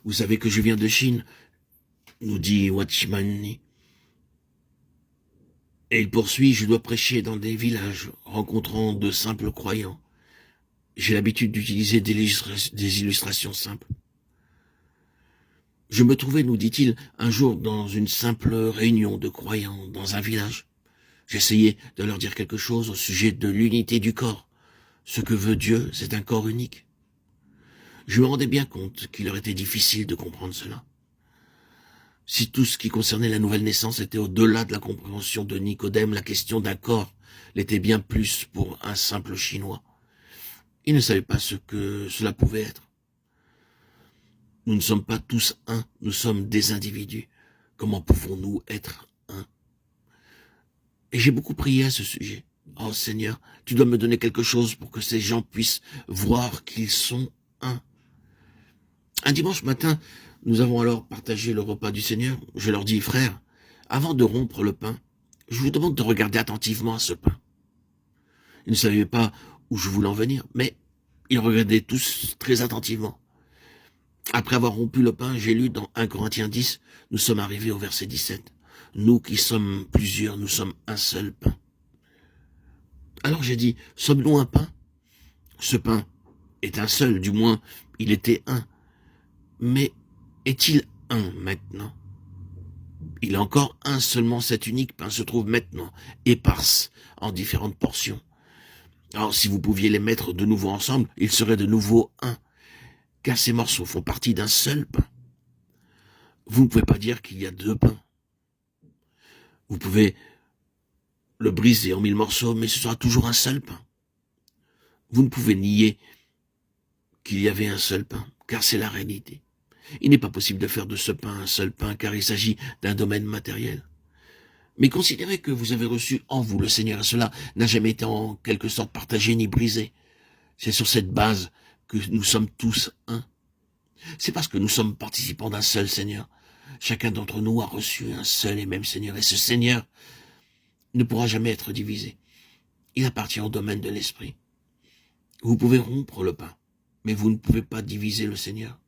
Vous savez que je viens de Chine, nous dit Watchmani. Et il poursuit, je dois prêcher dans des villages, rencontrant de simples croyants. J'ai l'habitude d'utiliser des illustrations simples. Je me trouvais, nous dit-il, un jour dans une simple réunion de croyants dans un village. J'essayais de leur dire quelque chose au sujet de l'unité du corps. Ce que veut Dieu, c'est un corps unique. Je me rendais bien compte qu'il leur était difficile de comprendre cela. Si tout ce qui concernait la nouvelle naissance était au-delà de la compréhension de Nicodème, la question d'un corps l'était bien plus pour un simple Chinois. Il ne savait pas ce que cela pouvait être. Nous ne sommes pas tous un, nous sommes des individus. Comment pouvons-nous être un? Et j'ai beaucoup prié à ce sujet. Oh Seigneur, tu dois me donner quelque chose pour que ces gens puissent voir qu'ils sont un. Un dimanche matin, nous avons alors partagé le repas du Seigneur. Je leur dis, frères, avant de rompre le pain, je vous demande de regarder attentivement à ce pain. Ils ne savaient pas où je voulais en venir, mais ils regardaient tous très attentivement. Après avoir rompu le pain, j'ai lu dans 1 Corinthiens 10, nous sommes arrivés au verset 17. Nous qui sommes plusieurs, nous sommes un seul pain. Alors j'ai dit, sommes-nous un pain? Ce pain est un seul, du moins, il était un. Mais est-il un maintenant? Il est encore un, seulement cet unique pain se trouve maintenant, éparse en différentes portions. Alors si vous pouviez les mettre de nouveau ensemble, ils seraient de nouveau un, car ces morceaux font partie d'un seul pain. Vous ne pouvez pas dire qu'il y a deux pains. Vous pouvez le briser en 1000 morceaux, mais ce sera toujours un seul pain. Vous ne pouvez nier qu'il y avait un seul pain, car c'est la réalité. Il n'est pas possible de faire de ce pain un seul pain, car il s'agit d'un domaine matériel. Mais considérez que vous avez reçu en vous le Seigneur, et cela n'a jamais été en quelque sorte partagé ni brisé. C'est sur cette base que nous sommes tous un. C'est parce que nous sommes participants d'un seul Seigneur. Chacun d'entre nous a reçu un seul et même Seigneur, et ce Seigneur ne pourra jamais être divisé. Il appartient au domaine de l'esprit. Vous pouvez rompre le pain, mais vous ne pouvez pas diviser le Seigneur.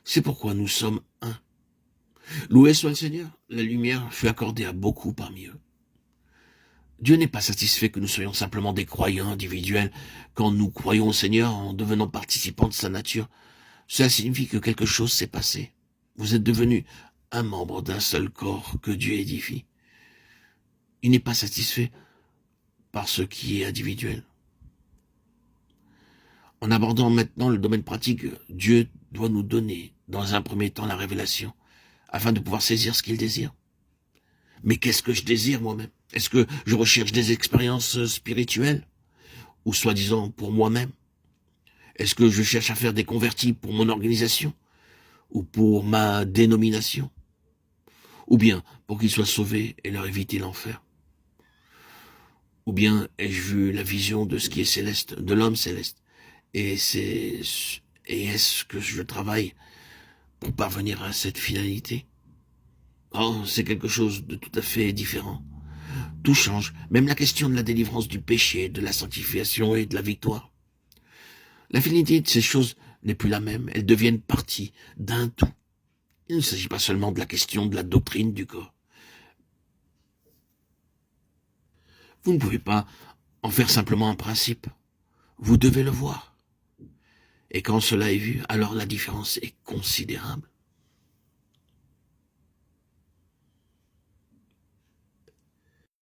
C'est pourquoi nous sommes un. Loué soit le Seigneur, la lumière fut accordée à beaucoup parmi eux. Dieu n'est pas satisfait que nous soyons simplement des croyants individuels quand nous croyons au Seigneur en devenant participants de sa nature. Cela signifie que quelque chose s'est passé. Vous êtes devenus un membre d'un seul corps que Dieu édifie. Il n'est pas satisfait par ce qui est individuel. En abordant maintenant le domaine pratique, Dieu doit nous donner, dans un premier temps, la révélation, afin de pouvoir saisir ce qu'il désire. Mais qu'est-ce que je désire moi-même? Est-ce que je recherche des expériences spirituelles? Ou soi-disant pour moi-même? Est-ce que je cherche à faire des convertis pour mon organisation? Ou pour ma dénomination? Ou bien pour qu'ils soient sauvés et leur éviter l'enfer? Ou bien ai-je vu la vision de ce qui est céleste, de l'homme céleste? Et est-ce que je travaille pour parvenir à cette finalité? Oh, c'est quelque chose de tout à fait différent. Tout change, même la question de la délivrance du péché, de la sanctification et de la victoire. La finalité de ces choses n'est plus la même, elles deviennent partie d'un tout. Il ne s'agit pas seulement de la question de la doctrine du corps. Vous ne pouvez pas en faire simplement un principe. Vous devez le voir. Et quand cela est vu, alors la différence est considérable.